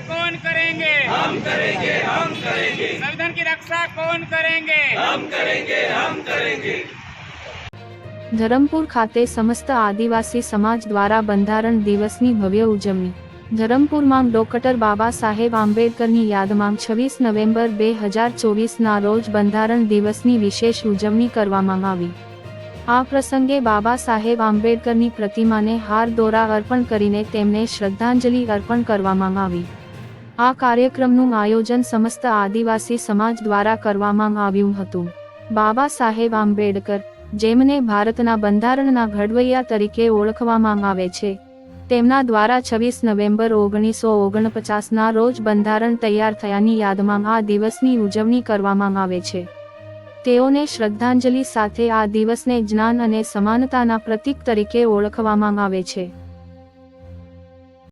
कौन करेंगे? हम करेंगे, हम करेंगे, संविधान की रक्षा कौन करेंगे? हम करेंगे, हम करेंगे। ધરમપુર ખાતે સમસ્ત આદિવાસી સમાજ દ્વારા બંધારણ દિવસની ભવ્ય ઉજવણી. ધરમપુરમાં ડોક્ટર બાબા સાહેબ આંબેડકરની યાદમાં 26 નવેમ્બર 2024ના રોજ બંધારણ દિવસની વિશેષ ઉજવણી કરવામાં આવી. આ પ્રસંગે બાબા સાહેબ આંબેડકરની પ્રતિમાને હાર દોરા અર્પણ કરીને તેમને શ્રદ્ધાંજલિ અર્પણ કરવામાં આવી. આ કાર્યક્રમનું આયોજન સમસ્ત આદિવાસી સમાજ દ્વારા કરવામાં આવ્યું હતું. બાબા સાહેબ આંબેડકર, જેમને ભારતના બંધારણના ઘડવૈયા તરીકે ઓળખવામાં આવે છે, તેમના દ્વારા 26 નવેમ્બર 1949ના રોજ બંધારણ તૈયાર થયાની યાદમાં આ દિવસની ઉજવણી કરવામાં આવે છે. તેઓને શ્રદ્ધાંજલિ સાથે આ દિવસને જ્ઞાન અને સમાનતાના પ્રતીક તરીકે ઓળખવામાં આવે છે.